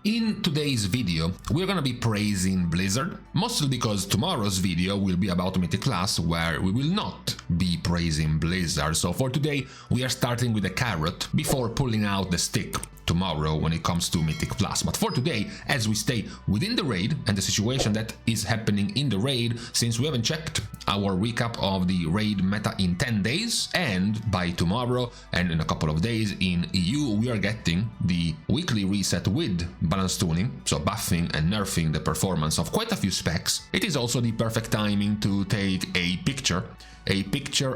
In today's video, we're gonna be praising Blizzard, mostly because tomorrow's video will be about Mythic class, where we will not be praising Blizzard. So for today, we are starting with a carrot before pulling out the stick tomorrow when it comes to Mythic Plus. But for today, as we stay within the raid and the situation that is happening in the raid, since we haven't checked our recap of the raid meta in 10 days, and by tomorrow and in a couple of days in EU, we are getting the weekly reset with balance tuning, so buffing and nerfing the performance of quite a few specs. It is also the perfect timing to take a picture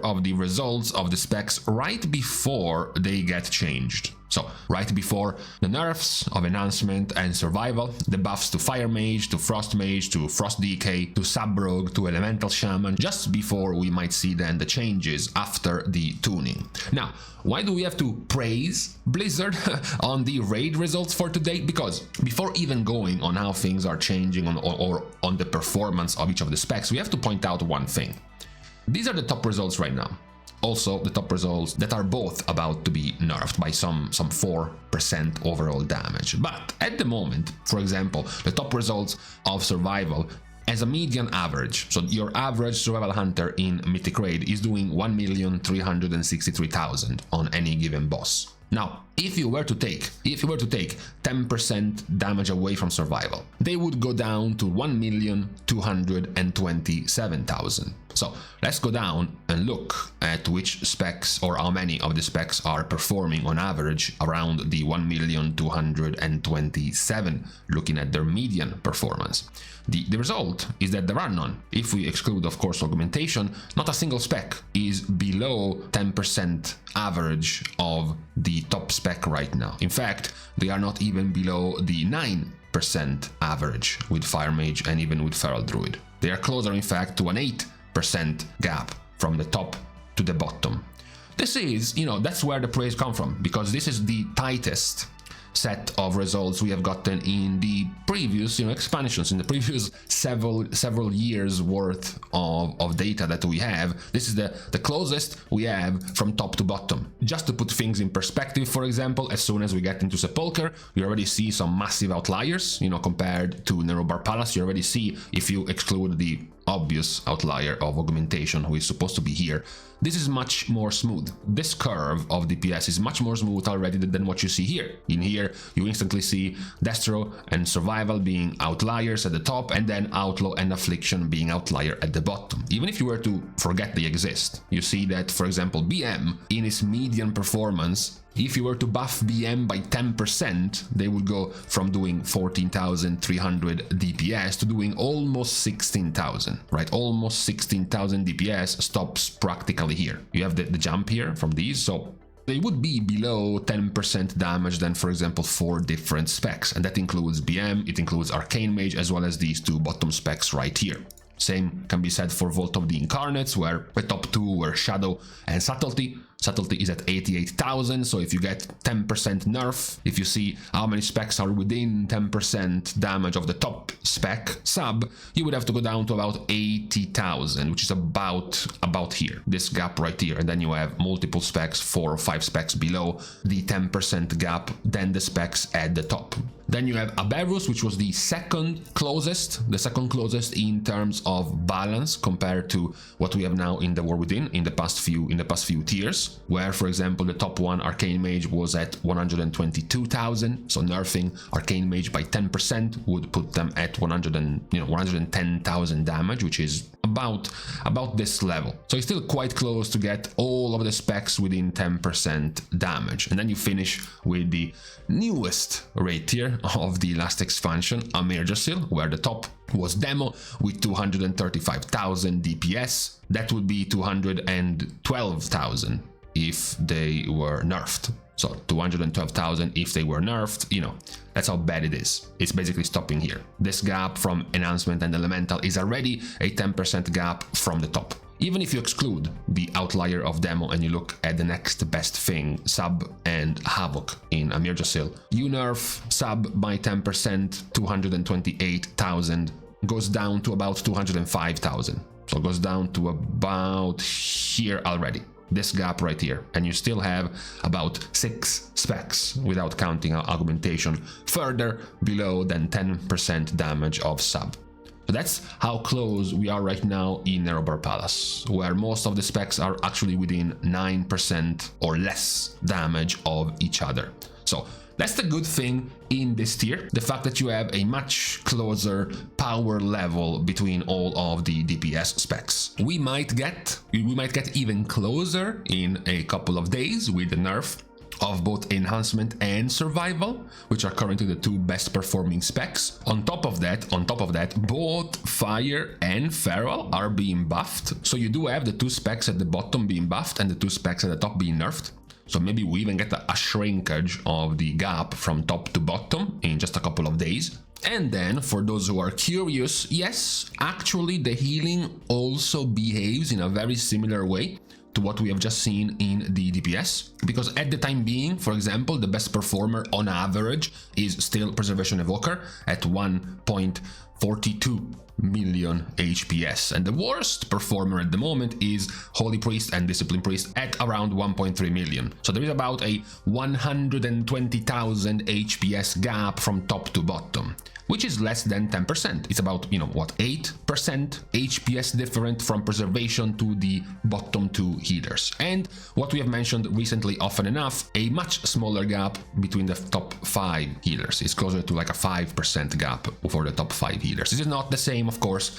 of the results of the specs right before they get changed. So, right before the nerfs of Enhancement and Survival, the buffs to Fire Mage, to Frost Mage, to Frost DK, to Sub Rogue, to Elemental Shaman, just before we might see then the changes after the tuning. Now, why do we have to praise Blizzard on the raid results for today? Because before even going on how things are changing or on the performance of each of the specs, we have to point out one thing. These are the top results right now. Also, the top results that are both about to be nerfed by some 4% overall damage. But at the moment, for example, the top results of Survival as a median average, so your average Survival Hunter in Mythic Raid is doing 1,363,000 on any given boss. Now, if you were to take 10% damage away from Survival, they would go down to 1,227,000. So let's go down and look at which specs or how many of the specs are performing on average around the 1,227,000, looking at their median performance. The result is that there are none. If we exclude, of course, augmentation, not a single spec is below 10% average of the top spec right now. In fact, they are not even below the 9% average with Fire Mage and even with Feral Druid. They are closer, in fact, to an 8% gap from the top to the bottom. This is, that's where the praise comes from, because this is the tightest set of results we have gotten in the previous expansions, in the previous several years worth of data that we have. This is the closest we have from top to bottom. Just to put things in perspective, for example, as soon as we get into Sepulcher, you already see some massive outliers, compared to Nerubar Palace. You already see, if you exclude the obvious outlier of augmentation, who is supposed to be here, this is much more smooth. This curve of DPS is much more smooth already than what you see here. In here, you instantly see Destro and Survival being outliers at the top, and then Outlaw and Affliction being outlier at the bottom. Even if you were to forget they exist, you see that, for example, BM, in its median performance, if you were to buff BM by 10%, they would go from doing 14,300 DPS to doing almost 16,000, right? Almost 16,000 DPS stops practically here. You have the jump here from these, so they would be below 10% damage than, for example, 4 different specs. And that includes BM, it includes Arcane Mage, as well as these 2 bottom specs right here. Same can be said for Vault of the Incarnates, where the top 2 were Shadow and Subtlety. Subtlety is at 88,000, so if you get 10% nerf, if you see how many specs are within 10% damage of the top spec, Sub, you would have to go down to about 80,000, which is about here, this gap right here. And then you have multiple specs, 4 or 5 specs below the 10% gap, then the specs at the top. Then you have Aberrus, which was the second closest in terms of balance compared to what we have now in the War Within in the past few tiers, where, for example, the top one, Arcane Mage, was at 122,000. So nerfing Arcane Mage by 10% would put them at 110,000 damage, which is about this level. So it's still quite close to get all of the specs within 10% damage. And then you finish with the newest raid tier of the last expansion, Amirjasil, where the top was Demo with 235,000 DPS. That would be 212,000 if they were nerfed. So 212,000 if they were nerfed, that's how bad it is. It's basically stopping here. This gap from Enhancement and Elemental is already a 10% gap from the top. Even if you exclude the outlier of Demo and you look at the next best thing, Sub and Havoc in Amirjasil, you nerf Sub by 10%, 228,000, goes down to about 205,000. So it goes down to about here already. this gap right here, and you still have about 6 specs without counting augmentation further below than 10% damage of sub. So that's how close we are right now in Nerubar Palace, where most of the specs are actually within 9% or less damage of each other. So that's the good thing in this tier, the fact that you have a much closer power level between all of the DPS specs. We might get even closer in a couple of days with the nerf of both enhancement and survival, which are currently the 2 best performing specs. On top of that, both fire and feral are being buffed. So you do have the 2 specs at the bottom being buffed and the 2 specs at the top being nerfed. So maybe we even get a shrinkage of the gap from top to bottom in just a couple of days. And then, for those who are curious, yes, actually the healing also behaves in a very similar way to what we have just seen in the DPS, because at the time being, for example, the best performer on average is still Preservation Evoker at 1.42 million HPS, and the worst performer at the moment is Holy Priest and Discipline Priest at around 1.3 million. So there is about a 120,000 HPS gap from top to bottom, which is less than 10%. It's about, 8% HPS different from preservation to the bottom 2 healers. And what we have mentioned recently often enough, a much smaller gap between the top 5 healers. It's closer to like a 5% gap for the top 5 healers. This is not the same, of course,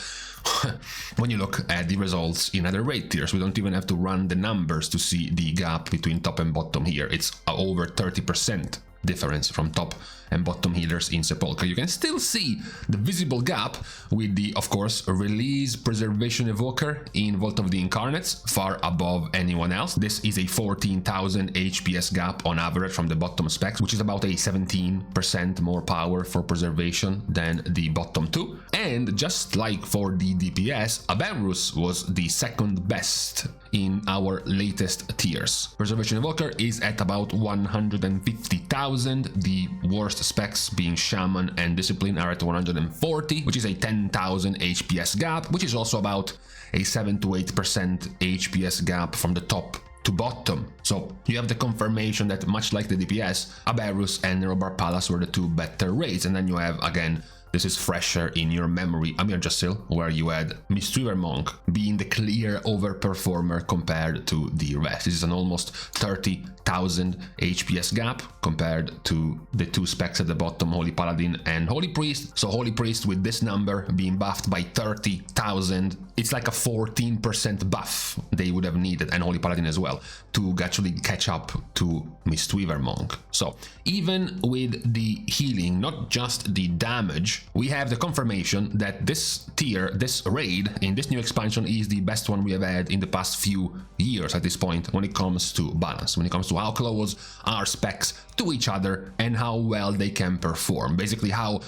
when you look at the results in other raid tiers. We don't even have to run the numbers to see the gap between top and bottom here. It's over 30% difference from top and bottom healers in Sepulchre. You can still see the visible gap with the, of course, release Preservation Evoker in Vault of the Incarnates, far above anyone else. This is a 14,000 HPS gap on average from the bottom specs, which is about a 17% more power for preservation than the bottom 2. And just like for the DPS, Aberrus was the second best in our latest tiers. Preservation Evoker is at about 150,000, the worst specs being Shaman and Discipline are at 140, which is a 10,000 HPS gap, which is also about a 7 to 8% HPS gap from the top to bottom. So you have the confirmation that, much like the DPS, Aberrus and Nerubar Palace were the 2 better raids. And then you have, again, this is fresher in your memory, Amir Jassil, where you had Mistweaver Monk being the clear overperformer compared to the rest. This is an almost 30,000 HPS gap compared to the 2 specs at the bottom, Holy Paladin and Holy Priest. So Holy Priest with this number being buffed by 30,000, it's like a 14% buff they would have needed, and Holy Paladin as well, to actually catch up to Mistweaver Monk. So even with the healing, not just the damage, we have the confirmation that this tier, this raid in this new expansion is the best one we have had in the past few years at this point when it comes to balance, when it comes to how close are specs to each other and how well they can perform. Basically how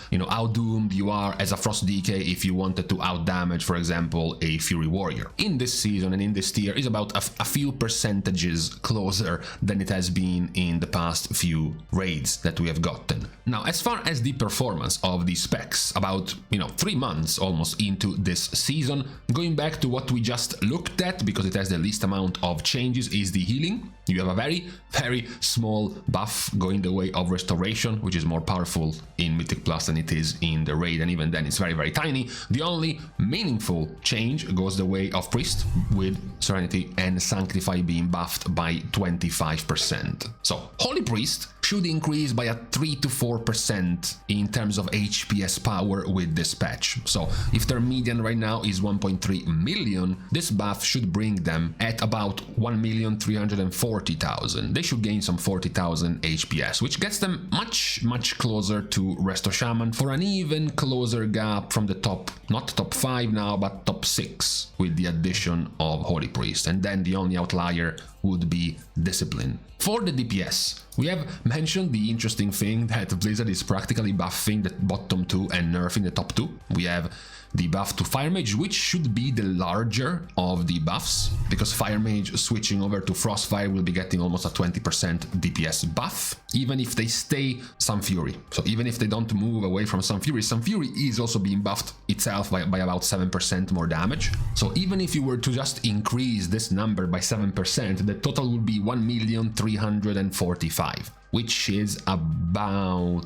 doomed you are as a Frost DK if you wanted to outdamage, for example, a Fury Warrior. In this season and in this tier is about a few percentages closer than it has been in the past few raids that we have gotten. Now, as far as the performance of the specs, about 3 months almost into this season, going back to what we just looked at because it has the least amount of changes, is the healing. You have a very, very small buff going the way of Restoration, which is more powerful in Mythic Plus than it is in the raid, and even then it's very, very tiny. The only meaningful change goes the way of Priest, with Serenity and Sanctify being buffed by 25%. So Holy Priest should increase by a 3 to 4% in terms of HPS power with this patch. So if their median right now is 1.3 million, this buff should bring them at about 1,340,000. They should gain some 40,000 HPS, which gets them much, much closer to Resto Shaman for an even closer gap from the top, not top 5 now, but top 6 with the addition of Holy Priest. And then the only outlier would be discipline. For the DPS, we have mentioned the interesting thing that Blizzard is practically buffing the bottom 2 and nerfing the top 2. We have the buff to Fire Mage, which should be the larger of the buffs, because Fire Mage switching over to Frostfire will be getting almost a 20% DPS buff, even if they stay Sun Fury. So even if they don't move away from Sun Fury is also being buffed itself by about 7% more damage. So even if you were to just increase this number by 7%, the total would be 1,345,000, which is about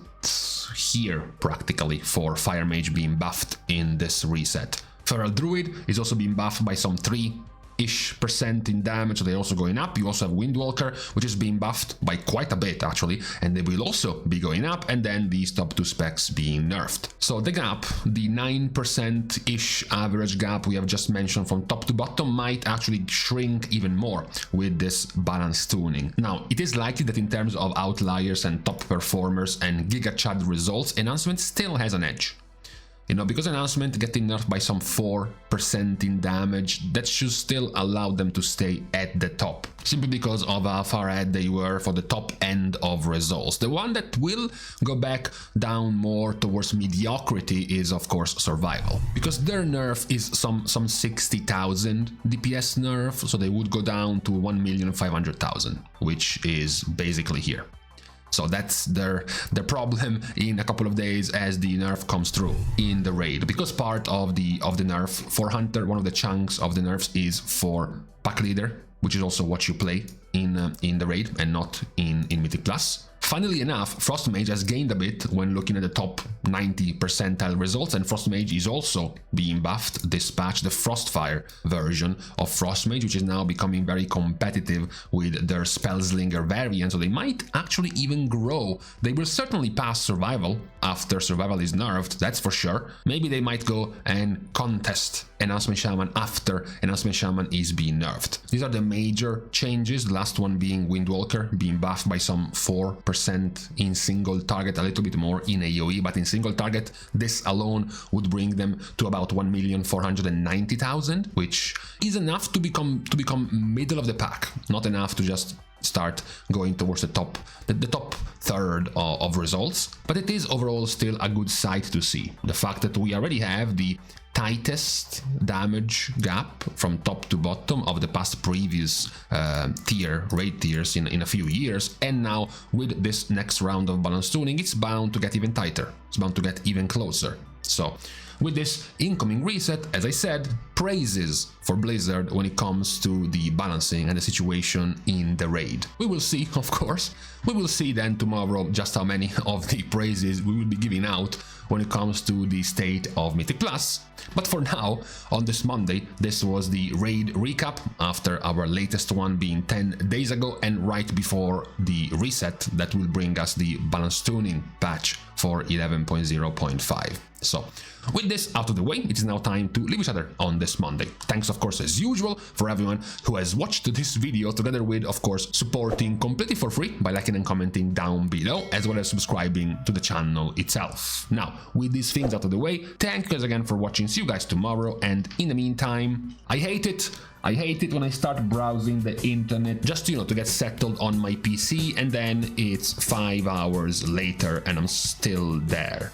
here practically for Fire Mage being buffed in this reset. Feral Druid is also being buffed by some 3-ish% in damage, so they're also going up. You also have Windwalker, which is being buffed by quite a bit actually, and they will also be going up, and then these top 2 specs being nerfed. So the gap, the 9%-ish average gap we have just mentioned from top to bottom, might actually shrink even more with this balance tuning. Now, it is likely that in terms of outliers and top performers and Giga Chad results, Enhancement still has an edge. You know, because Enhancement getting nerfed by some 4% in damage, that should still allow them to stay at the top, simply because of how far ahead they were for the top end of results. The one that will go back down more towards mediocrity is, of course, Survival, because their nerf is some 60,000 DPS nerf, so they would go down to 1,500,000, which is basically here. So that's their problem in a couple of days as the nerf comes through in the raid, because part of the nerf for Hunter, one of the chunks of the nerfs is for Pack Leader, which is also what you play in the raid and not in Mythic Plus. Funnily enough, Frost Mage has gained a bit when looking at the top 90 percentile results, and Frost Mage is also being buffed this patch, the Frostfire version of Frost Mage, which is now becoming very competitive with their Spellslinger variant, so they might actually even grow. They will certainly pass Survival after Survival is nerfed, that's for sure. Maybe they might go and contest Enhancement Shaman after Enhancement Shaman is being nerfed. These are the major changes, the last one being Windwalker being buffed by some 4% in single target, a little bit more in AoE, but in single target this alone would bring them to about 1,490,000, which is enough to become middle of the pack, not enough to just start going towards the top third of results, but it is overall still a good sight to see. The fact that we already have the tightest damage gap from top to bottom of the past previous raid tiers in a few years, and now with this next round of balance tuning, it's bound to get even tighter, it's bound to get even closer. So with this incoming reset, as I said, praises for Blizzard when it comes to the balancing and the situation in the raid. We will see, of course. We will see then tomorrow just how many of the praises we will be giving out when it comes to the state of Mythic Plus. But for now, on this Monday, this was the raid recap after our latest one being 10 days ago and right before the reset that will bring us the balance tuning patch for 11.0.5. So with this out of the way, it is now time to leave each other on this Monday. Thanks, of course, as usual, for everyone who has watched this video, together with, of course, supporting completely for free by liking and commenting down below, as well as subscribing to the channel itself. Now, with these things out of the way, thank you guys again for watching. See you guys tomorrow, and in the meantime, I hate it when I start browsing the internet just, to get settled on my PC, and then it's 5 hours later and I'm still there.